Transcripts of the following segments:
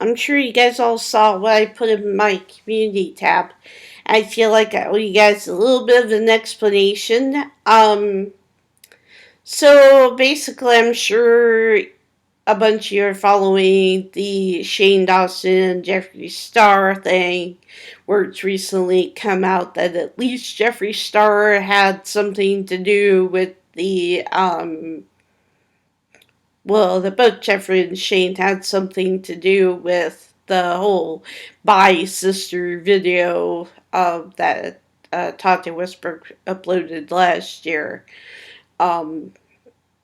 I'm sure you guys all saw what I put in my community tab. I feel like I owe you guys a little bit of an explanation. So basically, I'm sure a bunch of you are following the Shane Dawson, Jeffree Star thing, where it's recently come out that at least Jeffree Star had something to do with that both Jeffree and Shane had something to do with the whole Bye Sister video that Tante Westbrook uploaded last year um,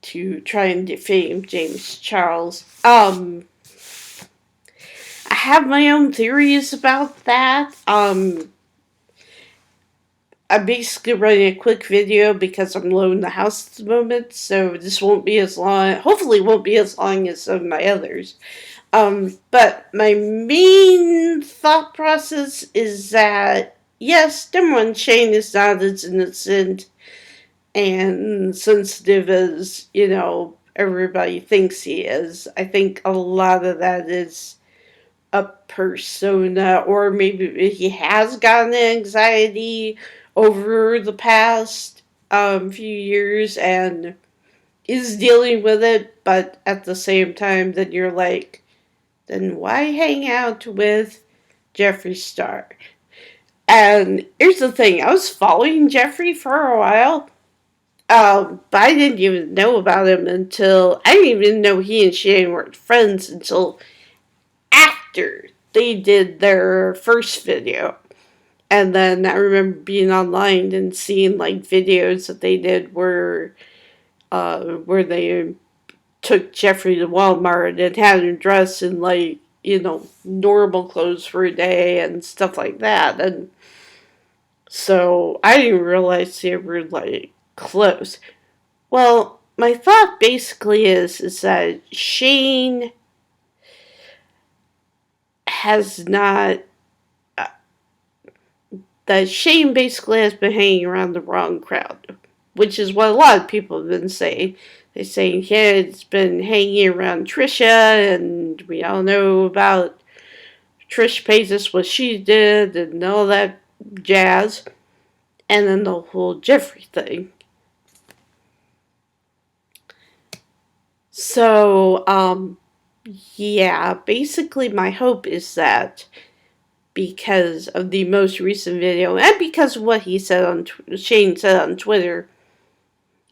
to try and defame James Charles. I have my own theories about that. I'm basically running a quick video because I'm alone in the house at the moment, so this won't be as long. Hopefully, won't be as long as some of my others. But my main thought process is that yes, number one, Shane is not as innocent and sensitive as everybody thinks he is. I think a lot of that is a persona, or maybe he has gotten anxiety over the past few years and is dealing with it, but at the same time, then you're like, then why hang out with Jeffree Star? And here's the thing, I was following Jeffree for a while, but I didn't even know about him until, I didn't even know he and Shane weren't friends until after they did their first video. And then I remember being online and seeing like videos that they did where they took Jeffree to Walmart and had him dressed in like normal clothes for a day and stuff like that. And so I didn't realize they were like close. Well, my thought basically is that Shane has not that Shane basically has been hanging around the wrong crowd, which is what a lot of people have been saying. They're saying, yeah, it's been hanging around Trisha, and we all know about Trish pays us what she did, and all that jazz. And then the whole Jeffree thing. So, yeah, basically my hope is that because of the most recent video and because of what he said on Shane said on Twitter,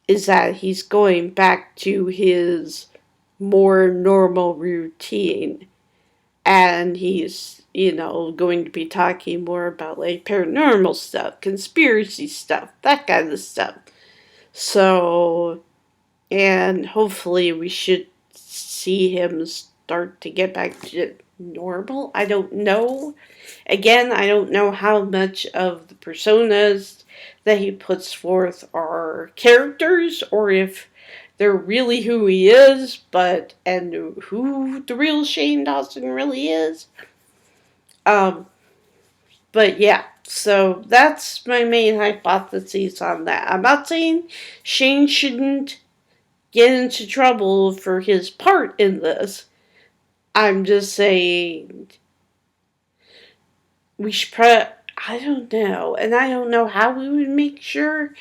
is that he's going back to his more normal routine, and he's going to be talking more about like paranormal stuff, conspiracy stuff, that kind of stuff. So, and hopefully we should see him start to get back to normal. I don't know. Again, I don't know how much of the personas that he puts forth are characters or if they're really who he is, and who the real Shane Dawson really is. Um, but yeah, so that's my main hypothesis on that. I'm not saying Shane shouldn't get into trouble for his part in this. I'm just saying we should I don't know, and I don't know how we would make sure,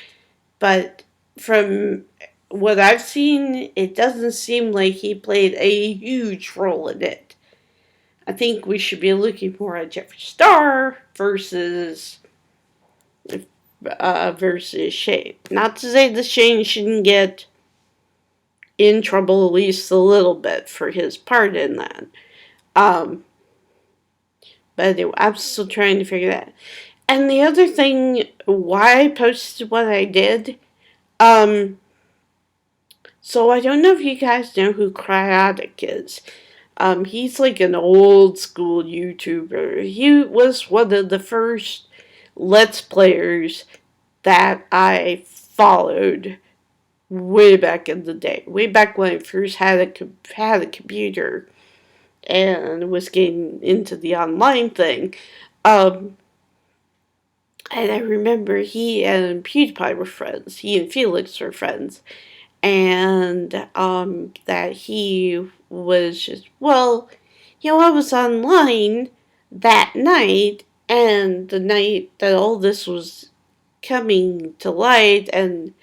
but from what I've seen, it doesn't seem like he played a huge role in it. I think we should be looking more at Jeffree Star versus Shane. Not to say that Shane shouldn't get in trouble at least a little bit for his part in that. Um, but anyway, I'm still trying to figure that. And the other thing, why I posted what I did, so I don't know if you guys know who Cryotic is. He's like an old school YouTuber. He was one of the first Let's Players that I followed way back in the day. Way back when I first had a computer and was getting into the online thing. Um, and I remember he and PewDiePie were friends. He and Felix were friends. and that he was just, well, I was online that night, and the night that all this was coming to light, and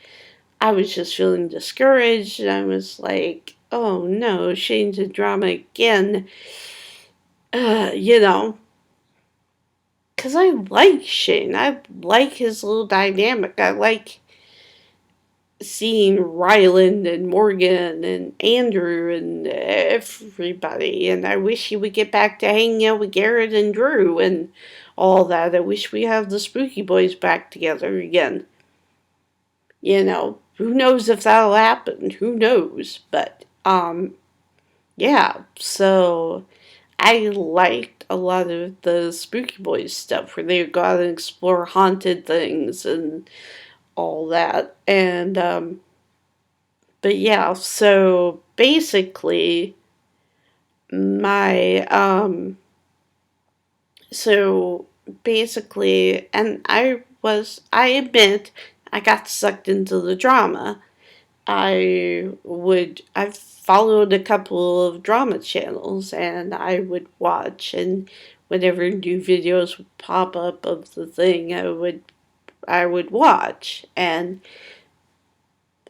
I was just feeling discouraged, and I was like, oh no, Shane's in drama again. You know, because I like Shane. I like his little dynamic. I like seeing Ryland and Morgan and Andrew and everybody. And I wish he would get back to hanging out with Garrett and Drew and all that. I wish we have the Spooky Boys back together again. Who knows if that'll happen? Who knows? But, yeah. So, I liked a lot of the Spooky Boys stuff where they would go out and explore haunted things and all that. And, but yeah, so basically, my, so basically, and I admit, I got sucked into the drama. I've followed a couple of drama channels and I would watch, and whenever new videos would pop up of the thing, I would watch. And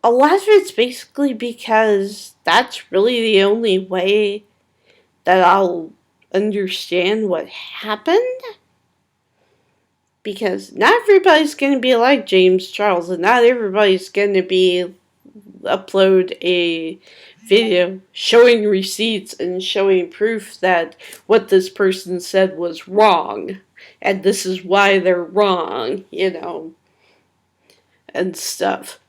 a lot of it's basically because that's really the only way that I'll understand what happened. Because not everybody's going to be like James Charles, and not everybody's going to be upload a video showing receipts and showing proof that what this person said was wrong, and this is why they're wrong, and stuff.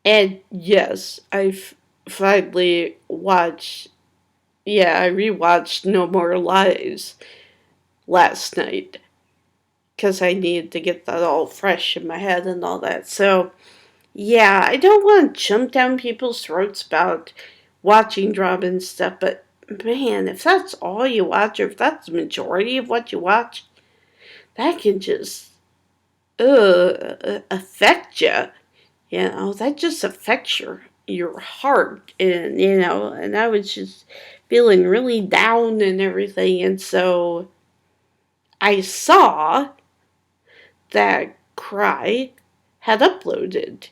And yes, I've finally watched, yeah, I rewatched No More Lies last night because I needed to get that all fresh in my head and all that. So, yeah, I don't want to jump down people's throats about watching drama and stuff, but man, if that's all you watch, or if that's the majority of what you watch, that can just affect you. That just affects your heart, and and I was just feeling really down and everything, and so I saw that Cry had uploaded,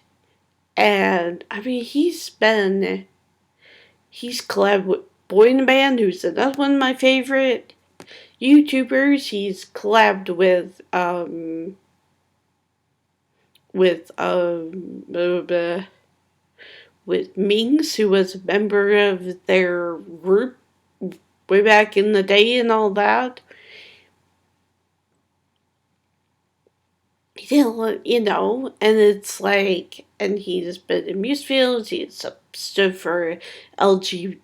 and I mean he's collabed with Boy in the Band, who's another one of my favorite YouTubers. He's collabed with with Mings, who was a member of their group way back in the day and all that. And it's like, and he's been in music fields, he's stood for LGBT,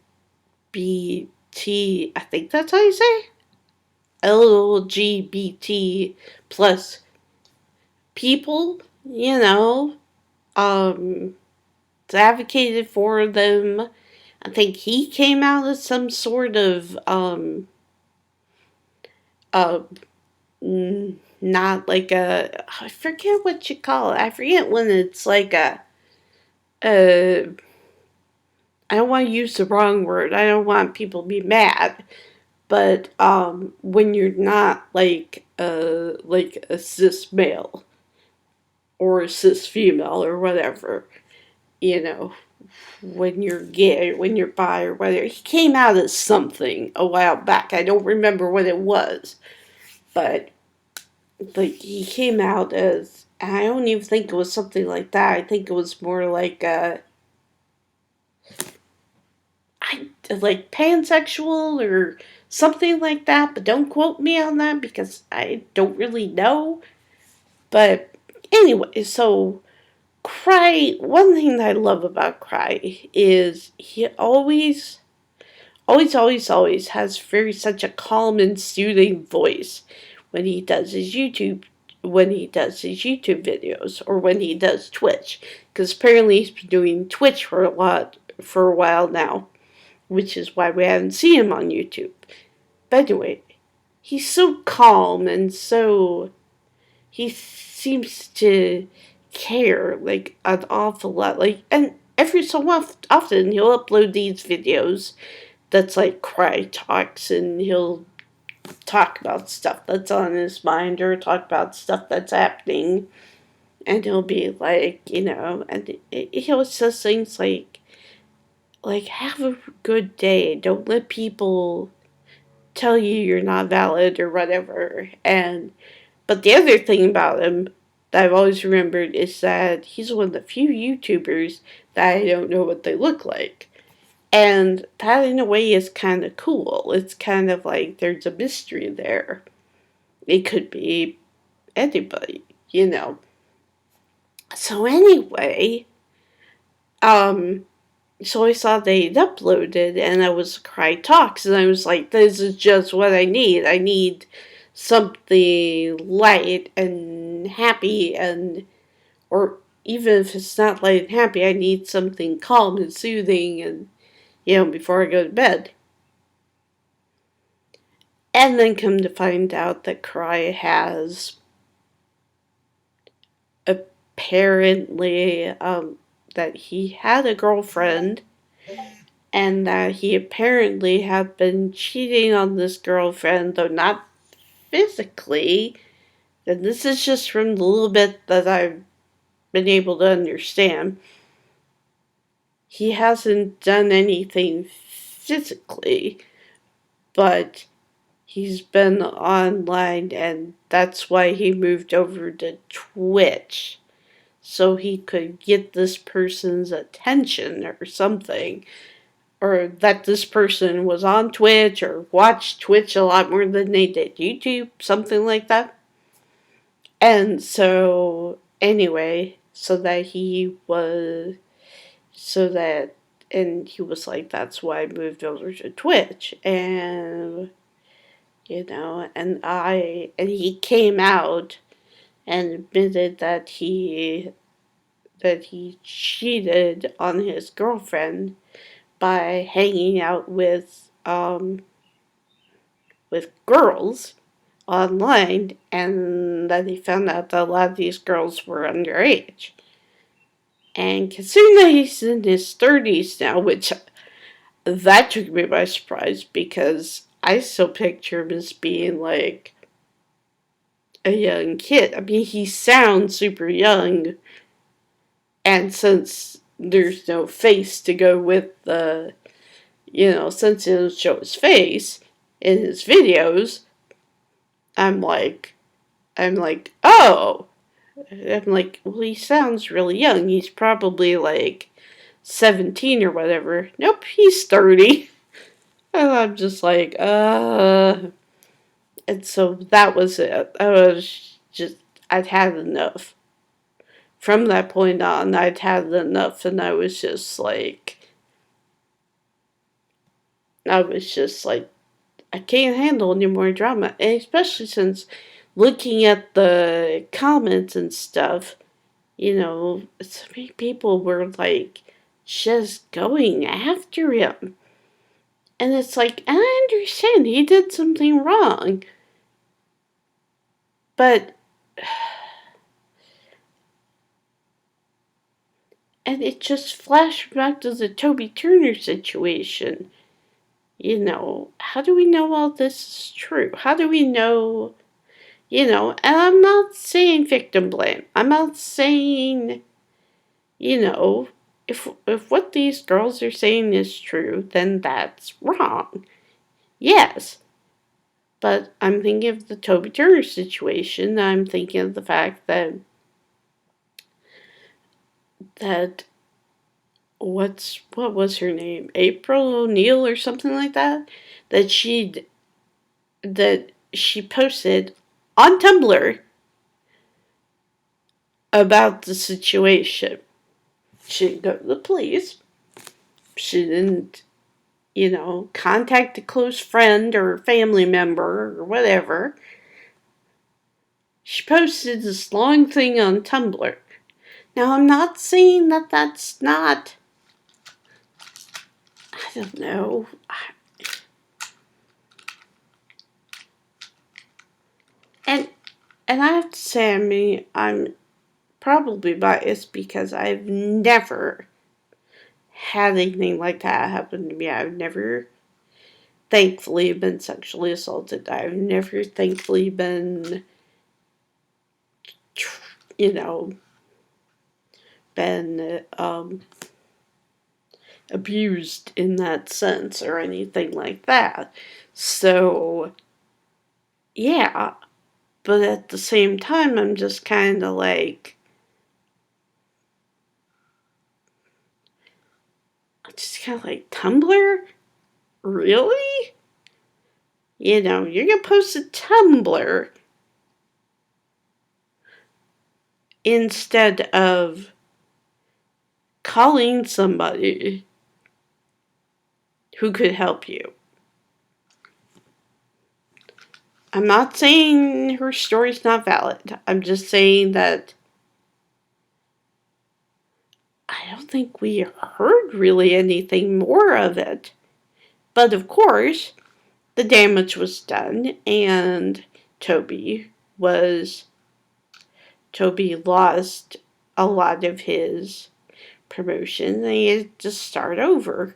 I think that's how you say? LGBT plus people, advocated for them. I think he came out as some sort of uh not like I forget what you call it. I forget when it's like uh I don't want to use the wrong word. I don't want people to be mad. But when you're not like a cis male or a cis female or whatever, you know, when you're gay, when you're bi or whatever. He came out as something a while back. I don't remember what it was, but like he came out as, I don't even think it was something like that. I think it was more like like pansexual or something like that. But don't quote me on that because I don't really know. But anyway, so Cry. One thing that I love about Cry is he always has such a calm and soothing voice when he does his YouTube videos, or when he does Twitch, because apparently he's been doing Twitch for a while now, which is why we haven't seen him on YouTube. But anyway, he's so calm, and so he seems to care like an awful lot, like, and every so often he'll upload these videos that's like cry talks, and he'll talk about stuff that's on his mind or talk about stuff that's happening. And he'll be like, and he'll say things like, have a good day. Don't let people tell you you're not valid or whatever. But the other thing about him that I've always remembered is that he's one of the few YouTubers that I don't know what they look like. And that, in a way, is kind of cool. It's kind of like there's a mystery there. It could be anybody. So, anyway, um, so I saw they'd uploaded, and I was Cry Talks, and I was like, this is just what I need. I need something light and happy, or even if it's not light and happy, I need something calm and soothing, and, before I go to bed. And then come to find out that Cry has apparently, that he had a girlfriend, and that he apparently had been cheating on this girlfriend, though not physically. And this is just from the little bit that I've been able to understand. He hasn't done anything physically, but he's been online, and that's why he moved over to Twitch. So he could get this person's attention or something. Or that this person was on Twitch or watched Twitch a lot more than they did YouTube, something like that. And so, anyway, and he was like, that's why I moved over to Twitch. And, and he came out and admitted that he cheated on his girlfriend by hanging out with girls online, and that he found out that a lot of these girls were underage. And considering that he's in his 30s now, which that took me by surprise, because I still picture him as being like a young kid. I mean, he sounds super young, and since there's no face to go with since he doesn't show his face in his videos, I'm like, oh. I'm like, well, he sounds really young. He's probably like 17 or whatever. Nope, he's 30. And I'm just like, And so that was it. I'd had enough. From that point on, I'd had enough, and I was just like, I can't handle any more drama. And especially since looking at the comments and stuff, so many people were like just going after him. And it's like, I understand he did something wrong. But, and it just flashed back to the Toby Turner situation. How do we know all this is true? How do we know, and I'm not saying victim blame. I'm not saying, if what these girls are saying is true, then that's wrong. Yes. But I'm thinking of the Toby Turner situation. I'm thinking of the fact that what was her name? April O'Neil or something like that? That she posted on Tumblr about the situation. She didn't go to the police. She didn't, contact a close friend or family member or whatever. She posted this long thing on Tumblr. Now, I'm not saying that that's not, I don't know. And I have to say, I'm probably biased because I've never had anything like that happen to me. I've never, thankfully, been sexually assaulted. I've never, thankfully, been, you know, been abused in that sense or anything like that. So, yeah. But at the same time, I'm just kind of like, Tumblr? Really? You're gonna post a Tumblr instead of calling somebody who could help you. I'm not saying her story's not valid. I'm just saying that I don't think we heard really anything more of it. But of course, the damage was done, and Toby lost a lot of his promotion, and he had to start over.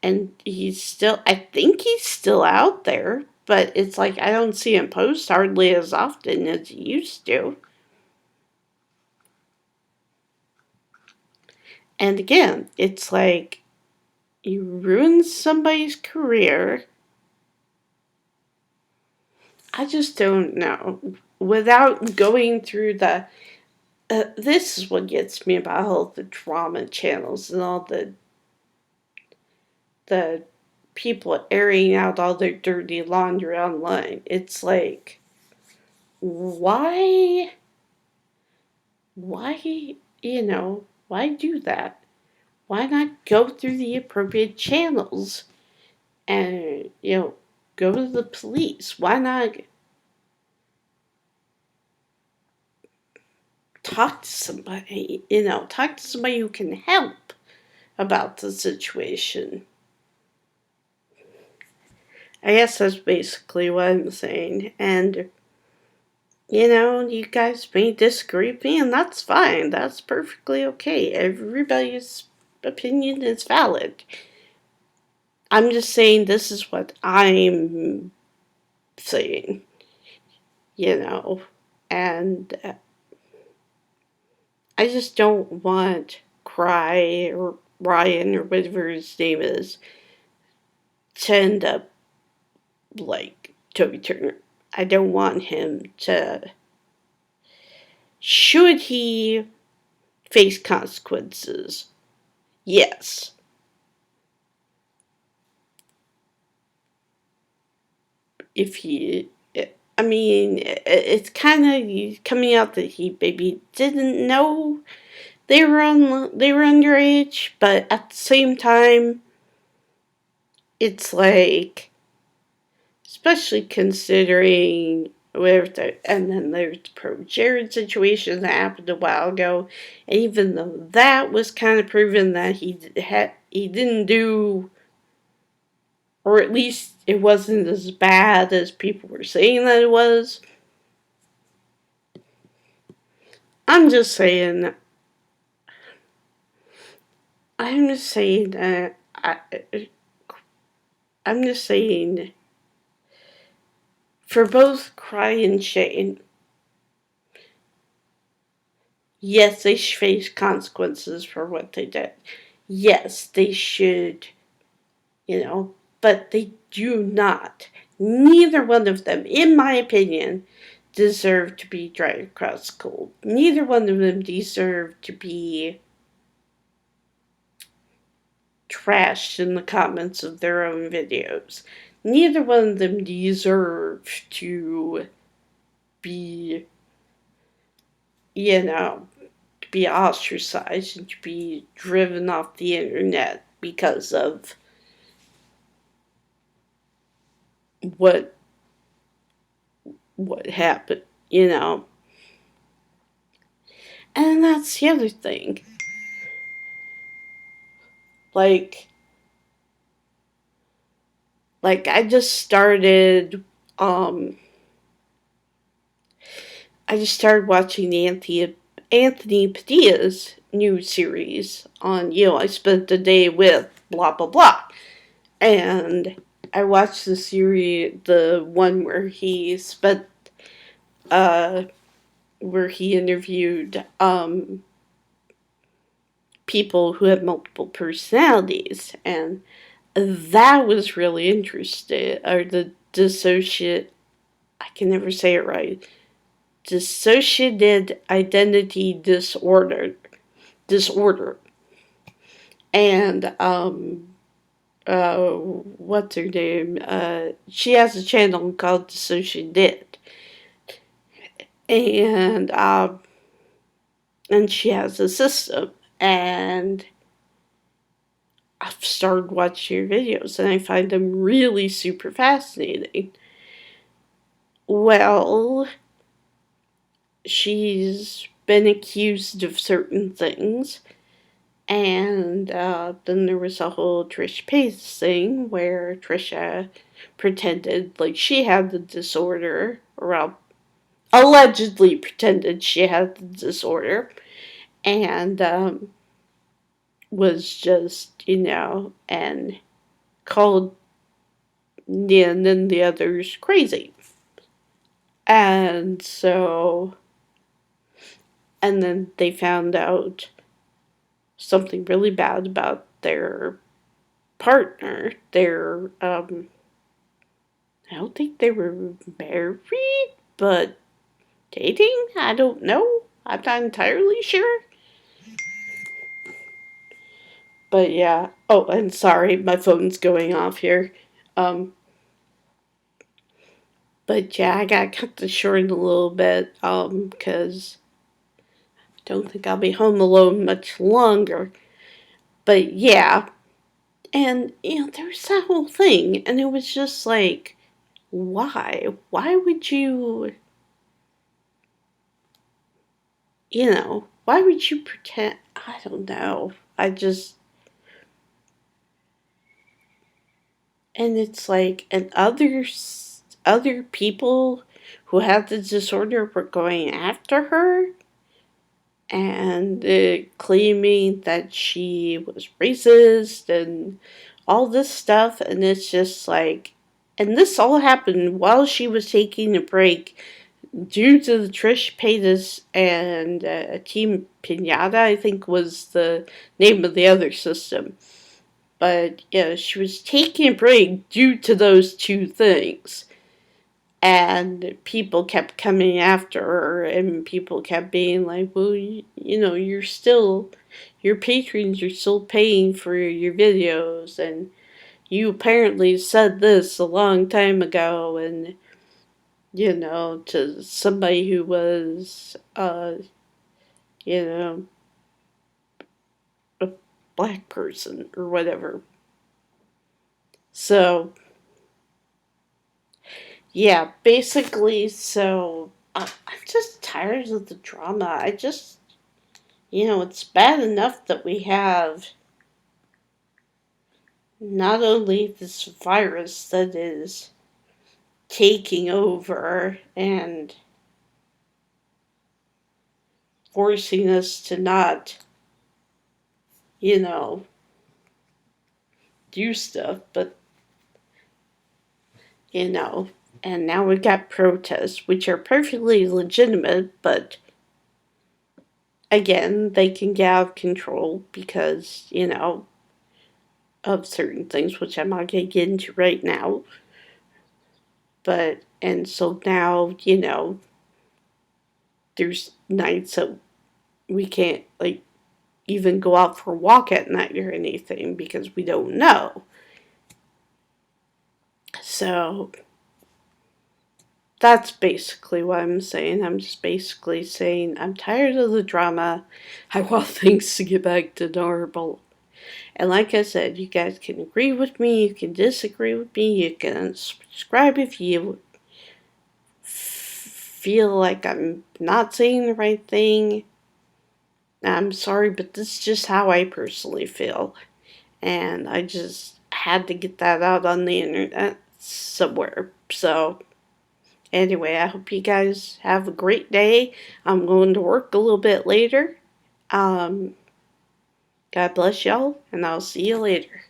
And I think he's still out there, but it's like I don't see him post hardly as often as he used to. And again, it's like you ruin somebody's career. I just don't know. Without going through this is what gets me about all the drama channels and all the people airing out all their dirty laundry online. It's like, why, why do that? Why not go through the appropriate channels and, go to the police? Why not talk to somebody, talk to somebody who can help about the situation? I guess that's basically what I'm saying. And, you guys may disagree with me, and that's fine. That's perfectly okay. Everybody's opinion is valid. I'm just saying this is what I'm saying, and I just don't want Cry or Ryan or whatever his name is to end up like Toby Turner. I don't want him to. Should he face consequences? Yes. If he. I mean, it's kind of coming out that he maybe didn't know they were underage, but at the same time, it's like, especially considering and then there's the ProJared situation that happened a while ago, and even though that was kind of proven that he didn't do, or at least it wasn't as bad as people were saying that it was. I'm just saying that I'm just saying for both Cry and Shane, yes, they should face consequences for what they did. Yes, they should, but they do not. Neither one of them, in my opinion, deserve to be dragged across the cold. Neither one of them deserve to be trashed in the comments of their own videos. Neither one of them deserve to be, be ostracized and to be driven off the internet because of what happened, And that's the other thing. Like I just started watching the Anthony Padilla's new series on, I spent the day with blah, blah, blah. And I watched the series, the one where he spent, where he interviewed people who have multiple personalities, and that was really interesting. Or the dissociate, I can never say it right. Dissociated identity disorder, and what's her name? She has a channel called Dissociated, and she has a system, and I've started watching her videos, and I find them really super fascinating. Well, she's been accused of certain things, and then there was a whole Trish Paytas thing where Trisha pretended like she had the disorder, or allegedly pretended she had the disorder, and was just, and called Nin and the others crazy. And so, and then they found out something really bad about their partner. I don't think they were married, but dating? I don't know. I'm not entirely sure. But yeah. Oh, and sorry, my phone's going off here. Um, but yeah, I gotta cut this short a little bit, because I don't think I'll be home alone much longer. But yeah, and there was that whole thing, and it was just like, why? Why would you, why would you pretend? I don't know. And it's like, and other people who had the disorder were going after her and claiming that she was racist and all this stuff, and it's just like, and this all happened while she was taking a break due to the Trish Paytas and Team Pinata, I think was the name of the other system. But yeah, she was taking a break due to those two things. And people kept coming after her, and people kept being like, well, your patrons are still paying for your videos, and you apparently said this a long time ago, and, to somebody who was, you know, a black person or whatever. So, yeah, basically, so I'm just tired of the drama. It's bad enough that we have not only this virus that is taking over and forcing us to not, you know, do stuff, but, you know, and now we've got protests, which are perfectly legitimate, but again, they can get out of control because, of certain things, which I'm not going to get into right now. But, and so now, there's nights that we can't, like, even go out for a walk at night or anything because we don't know. So, that's basically what I'm saying. I'm just basically saying I'm tired of the drama. I want things to get back to normal. And like I said, you guys can agree with me, you can disagree with me, you can subscribe if you feel like I'm not saying the right thing. I'm sorry, but this is just how I personally feel. And I just had to get that out on the internet somewhere. So, anyway, I hope you guys have a great day. I'm going to work a little bit later. God bless y'all, and I'll see you later.